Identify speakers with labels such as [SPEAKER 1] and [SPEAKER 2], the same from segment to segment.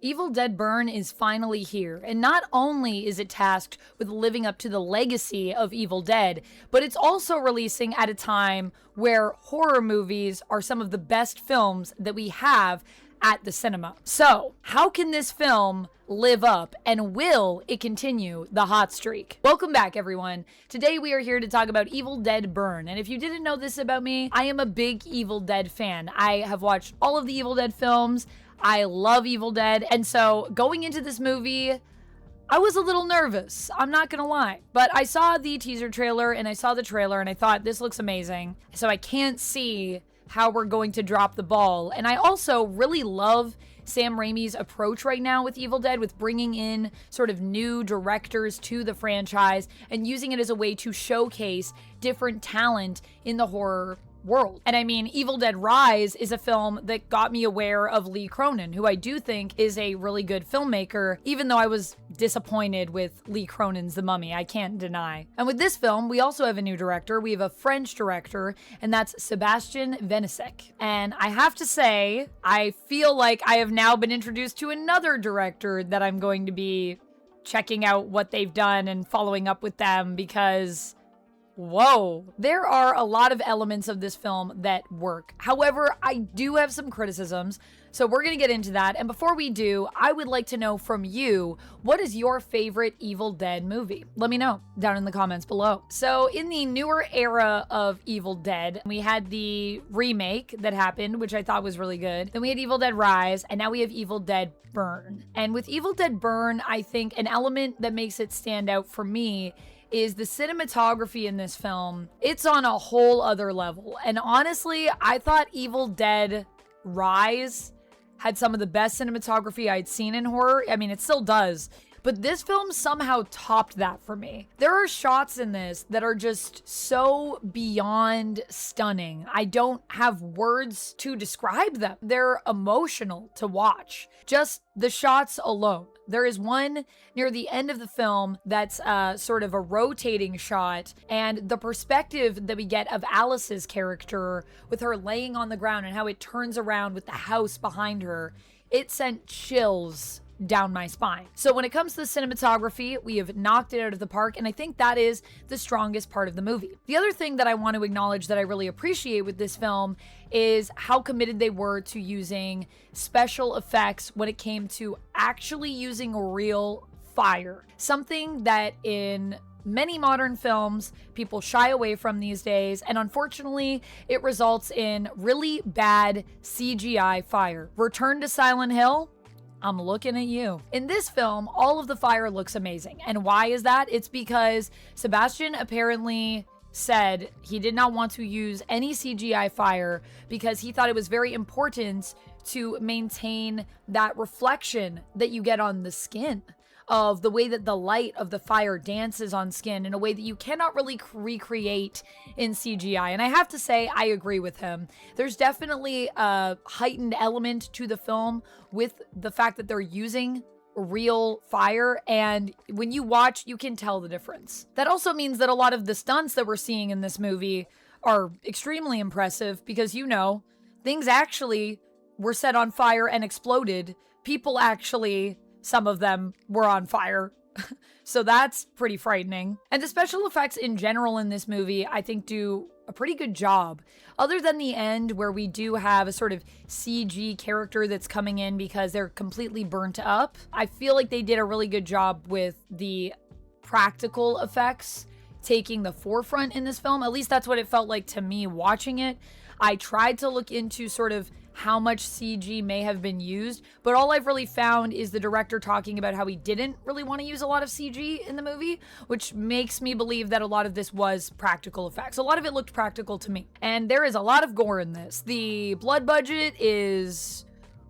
[SPEAKER 1] Evil Dead Burn is finally here, and not only is it tasked with living up to the legacy of Evil Dead, but it's also releasing at a time where horror movies are some of the best films that we have at the cinema. So, how can this film live up, and will it continue the hot streak? Welcome back, everyone. Today we are here to talk about Evil Dead Burn, and if you didn't know this about me, I am a big Evil Dead fan. I have watched all of the Evil Dead films. I love Evil Dead, and so going into this movie, I was a little nervous, I'm not gonna lie. But I saw the teaser trailer, and I saw the trailer, and I thought, this looks amazing. So I can't see how we're going to drop the ball. And I also really love Sam Raimi's approach right now with Evil Dead, with bringing in sort of new directors to the franchise and using it as a way to showcase different talent in the horror world. And I mean, Evil Dead Rise is a film that got me aware of Lee Cronin, who I do think is a really good filmmaker, even though I was disappointed with Lee Cronin's The Mummy, I can't deny. And with this film, we also have a new director. We have a French director, and that's Sébastien Vénissek. And I have to say, I feel like I have now been introduced to another director that I'm going to be checking out what they've done and following up with them, because whoa, there are a lot of elements of this film that work. However, I do have some criticisms, so we're gonna get into that. And before we do, I would like to know from you, what is your favorite Evil Dead movie? Let me know down in the comments below. So in the newer era of Evil Dead, we had the remake that happened, which I thought was really good. Then we had Evil Dead Rise, and now we have Evil Dead Burn. And with Evil Dead Burn, I think an element that makes it stand out for me is the cinematography in this film. It's on a whole other level. And honestly, I thought Evil Dead Rise had some of the best cinematography I'd seen in horror. I mean, it still does. But this film somehow topped that for me. There are shots in this that are just so beyond stunning. I don't have words to describe them. They're emotional to watch. Just the shots alone. There is one near the end of the film that's sort of a rotating shot, and the perspective that we get of Alice's character with her laying on the ground and how it turns around with the house behind her, it sent chills down my spine. So when it comes to the cinematography, we have knocked it out of the park, and I think that is the strongest part of the movie. The other thing that I want to acknowledge that I really appreciate with this film is how committed they were to using special effects when it came to actually using real fire. Something that in many modern films people shy away from these days, and unfortunately it results in really bad CGI fire. Return to Silent Hill, I'm looking at you. In this film, all of the fire looks amazing. And why is that? It's because Sebastian apparently said he did not want to use any CGI fire because he thought it was very important to maintain that reflection that you get on the skin, of the way that the light of the fire dances on skin in a way that you cannot really recreate in CGI. And I have to say, I agree with him. There's definitely a heightened element to the film with the fact that they're using real fire, and when you watch, you can tell the difference. That also means that a lot of the stunts that we're seeing in this movie are extremely impressive because, you know, things actually were set on fire and exploded. People actually, some of them were on fire. So that's pretty frightening. And the special effects in general in this movie, I think, do a pretty good job. Other than the end where we do have a sort of CG character that's coming in because they're completely burnt up, I feel like they did a really good job with the practical effects taking the forefront in this film. At least that's what it felt like to me watching it. I tried to look into sort of how much CG may have been used, but all I've really found is the director talking about how he didn't really want to use a lot of CG in the movie, which makes me believe that a lot of this was practical effects. A lot of it looked practical to me. And there is a lot of gore in this. The blood budget is,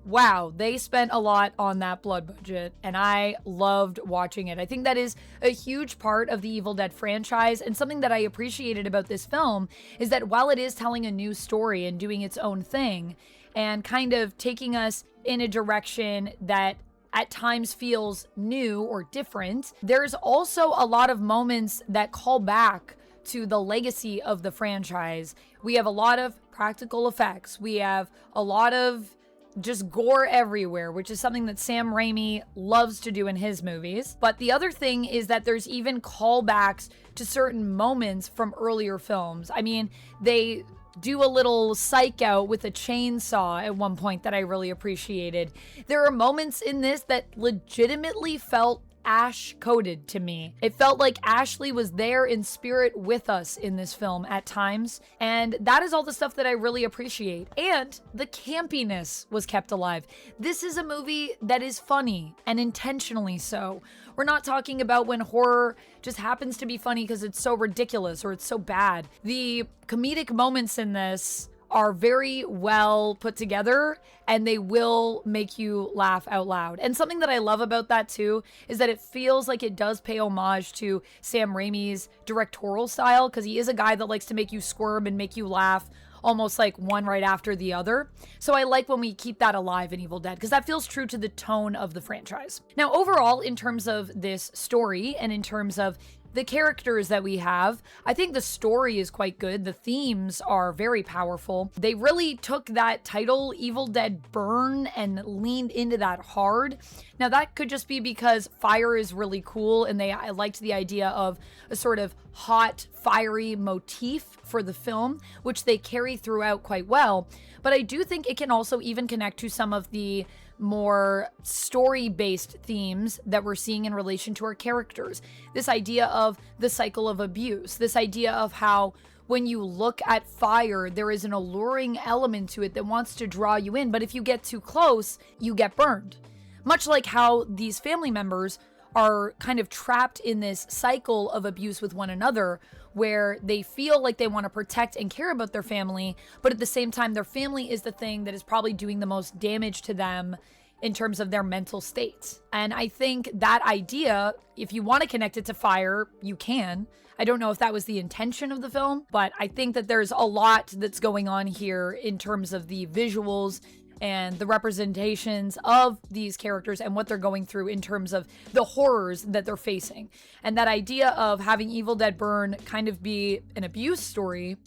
[SPEAKER 1] wow, they spent a lot on that blood budget, and I loved watching it. I think that is a huge part of the Evil Dead franchise, and something that I appreciated about this film is that while it is telling a new story and doing its own thing, and kind of taking us in a direction that at times feels new or different, there's also a lot of moments that call back to the legacy of the franchise. We have a lot of practical effects. We have a lot of just gore everywhere, which is something that Sam Raimi loves to do in his movies. But the other thing is that there's even callbacks to certain moments from earlier films. I mean, they do a little psych out with a chainsaw at one point that I really appreciated. There are moments in this that legitimately felt ash-coded to me. It felt like Ashley was there in spirit with us in this film at times, and that is all the stuff that I really appreciate. And the campiness was kept alive. This is a movie that is funny, and intentionally so. We're not talking about when horror just happens to be funny because it's so ridiculous or it's so bad. The comedic moments in this are very well put together, and they will make you laugh out loud. And something that I love about that too is that it feels like it does pay homage to Sam Raimi's directorial style, because he is a guy that likes to make you squirm and make you laugh almost like one right after the other. So I like when we keep that alive in Evil Dead, because that feels true to the tone of the franchise. Now, overall, in terms of this story and in terms of the characters that we have, I think the story is quite good. The themes are very powerful. They really took that title, Evil Dead Burn, and leaned into that hard. Now, that could just be because fire is really cool, and I liked the idea of a sort of hot, fiery motif for the film, which they carry throughout quite well. But I do think it can also even connect to some of the more story-based themes that we're seeing in relation to our characters. This idea of the cycle of abuse, this idea of how when you look at fire, there is an alluring element to it that wants to draw you in, but if you get too close, you get burned. Much like how these family members are kind of trapped in this cycle of abuse with one another, where they feel like they want to protect and care about their family, but at the same time, their family is the thing that is probably doing the most damage to them in terms of their mental state. And I think that idea, if you want to connect it to fire, you can. I don't know if that was the intention of the film, but I think that there's a lot that's going on here in terms of the visuals and the representations of these characters and what they're going through in terms of the horrors that they're facing. And that idea of having Evil Dead Burn kind of be an abuse story,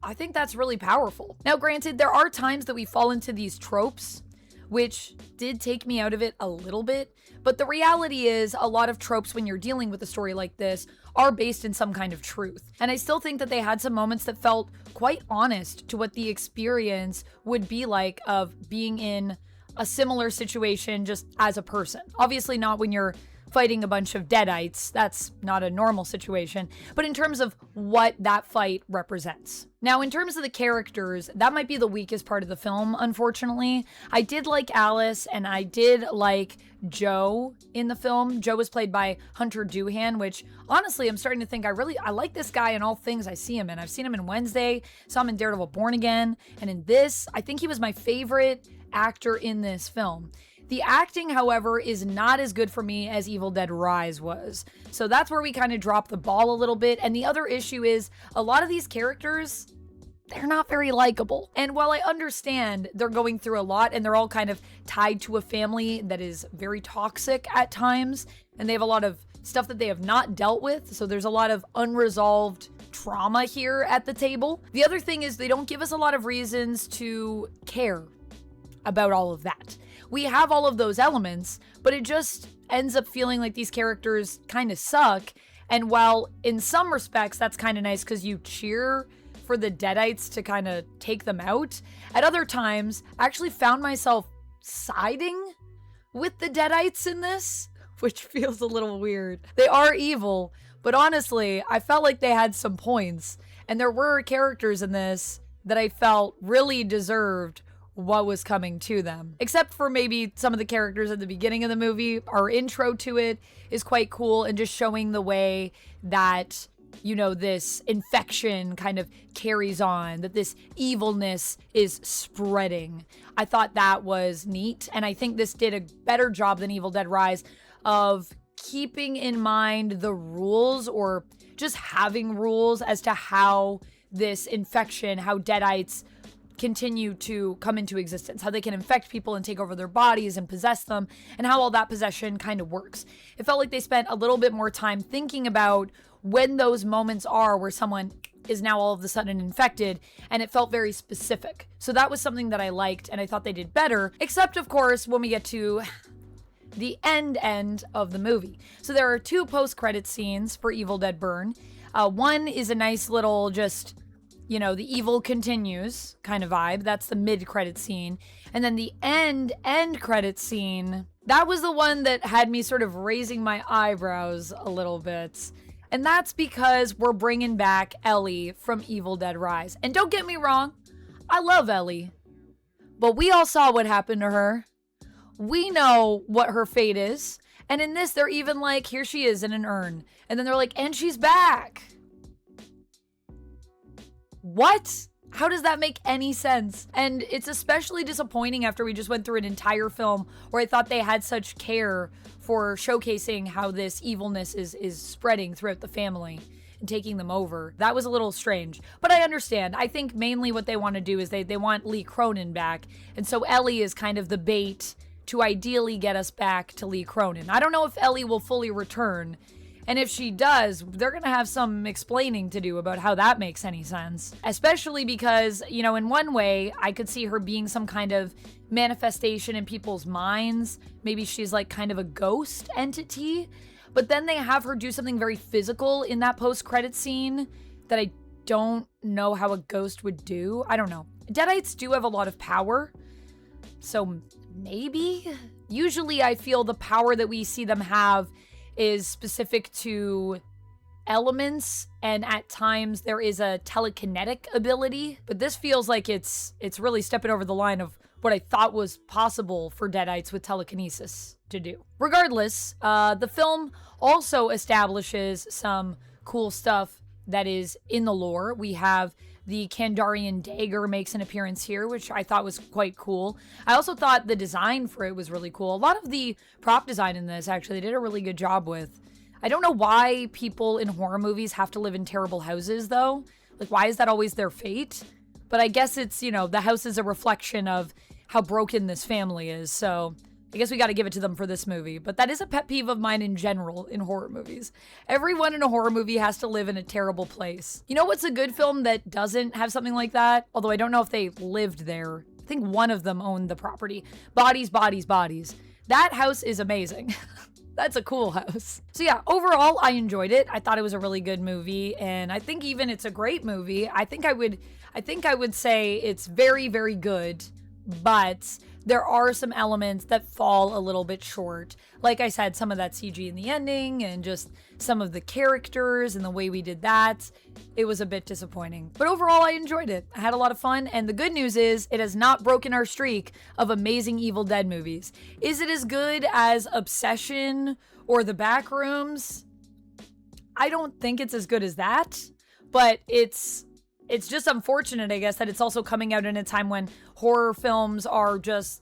[SPEAKER 1] I think that's really powerful. Now, granted, there are times that we fall into these tropes, which did take me out of it a little bit. But the reality is, a lot of tropes when you're dealing with a story like this are based in some kind of truth. And I still think that they had some moments that felt quite honest to what the experience would be like of being in a similar situation just as a person. Obviously not when you're fighting a bunch of Deadites. That's not a normal situation. But in terms of what that fight represents. Now, in terms of the characters, that might be the weakest part of the film, unfortunately. I did like Alice, and I did like Joe in the film. Joe was played by Hunter Doohan, which honestly, I'm starting to think I like this guy in all things I see him in. I've seen him in Wednesday, saw him in Daredevil Born Again, and in this, I think he was my favorite actor in this film. The acting, however, is not as good for me as Evil Dead Rise was. So that's where we kind of drop the ball a little bit. And the other issue is a lot of these characters, they're not very likable. And while I understand they're going through a lot and they're all kind of tied to a family that is very toxic at times, and they have a lot of stuff that they have not dealt with, so there's a lot of unresolved trauma here at the table. The other thing is they don't give us a lot of reasons to care about all of that. We have all of those elements, but it just ends up feeling like these characters kind of suck. And while in some respects that's kind of nice because you cheer for the Deadites to kind of take them out, at other times I actually found myself siding with the Deadites in this, which feels a little weird. They are evil, but honestly, I felt like they had some points. And there were characters in this that I felt really deserved what was coming to them. Except for maybe some of the characters at the beginning of the movie. Our intro to it is quite cool and just showing the way that, you know, this infection kind of carries on, that this evilness is spreading. I thought that was neat, and I think this did a better job than Evil Dead Rise of keeping in mind the rules, or just having rules as to how this infection, how Deadites continue to come into existence, how they can infect people and take over their bodies and possess them, and how all that possession kind of works. It felt like they spent a little bit more time thinking about when those moments are where someone is now all of a sudden infected, and it felt very specific. So that was something that I liked, and I thought they did better, except of course when we get to the end of the movie. So there are 2 post-credit scenes for Evil Dead Burn. One is a nice little just, the evil continues kind of vibe. That's the mid-credit scene. And then the end credit scene, that was the one that had me sort of raising my eyebrows a little bit. And that's because we're bringing back Ellie from Evil Dead Rise. And don't get me wrong, I love Ellie. But we all saw what happened to her. We know what her fate is. And in this, they're even like, here she is in an urn. And then they're like, and she's back. What? How does that make any sense? And it's especially disappointing after we just went through an entire film where I thought they had such care for showcasing how this evilness is spreading throughout the family and taking them over. That was a little strange, but I understand. I think mainly what they want to do is they want Lee Cronin back. And so Ellie is kind of the bait to ideally get us back to Lee Cronin. I don't know if Ellie will fully return. And if she does, they're going to have some explaining to do about how that makes any sense. Especially because, in one way, I could see her being some kind of manifestation in people's minds. Maybe she's like kind of a ghost entity. But then they have her do something very physical in that post-credit scene that I don't know how a ghost would do. I don't know. Deadites do have a lot of power. So maybe? Usually I feel the power that we see them have is specific to elements, and at times there is a telekinetic ability, but this feels like it's really stepping over the line of what I thought was possible for Deadites with telekinesis to do. Regardless, the film also establishes some cool stuff that is in the lore. We have the Kandarian dagger makes an appearance here, which I thought was quite cool. I also thought the design for it was really cool. A lot of the prop design in this, actually, they did a really good job with. I don't know why people in horror movies have to live in terrible houses, though. Like, why is that always their fate? But I guess it's, the house is a reflection of how broken this family is, so I guess we got to give it to them for this movie. But that is a pet peeve of mine in general in horror movies. Everyone in a horror movie has to live in a terrible place. You know what's a good film that doesn't have something like that? Although I don't know if they lived there. I think one of them owned the property. Bodies, Bodies, Bodies. That house is amazing. That's a cool house. So yeah, overall, I enjoyed it. I thought it was a really good movie, and I think even it's a great movie. I think I would say it's very, very good, but there are some elements that fall a little bit short. Like I said, some of that CG in the ending and just some of the characters and the way we did that, it was a bit disappointing. But overall, I enjoyed it. I had a lot of fun, and the good news is it has not broken our streak of amazing Evil Dead movies. Is it as good as Obsession or The Backrooms? I don't think it's as good as that, but it's just unfortunate, I guess, that it's also coming out in a time when horror films are just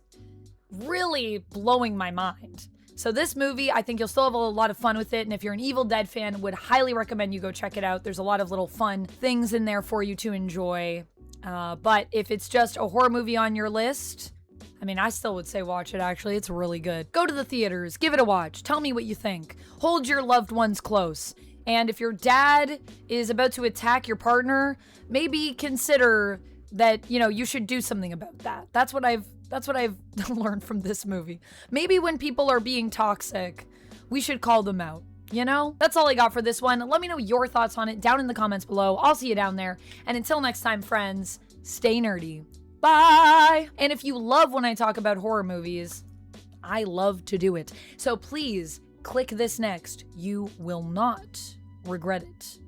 [SPEAKER 1] really blowing my mind. So this movie, I think you'll still have a lot of fun with it. And if you're an Evil Dead fan, would highly recommend you go check it out. There's a lot of little fun things in there for you to enjoy. But if it's just a horror movie on your list, I still would say watch it, actually. It's really good. Go to the theaters, give it a watch. Tell me what you think. Hold your loved ones close. And if your dad is about to attack your partner, maybe consider that, you should do something about that. That's what I've learned from this movie. Maybe when people are being toxic, we should call them out. That's all I got for this one. Let me know your thoughts on it down in the comments below. I'll see you down there. And until next time, friends, stay nerdy. Bye. And if you love when I talk about horror movies, I love to do it. So please click this next. You will not regret it.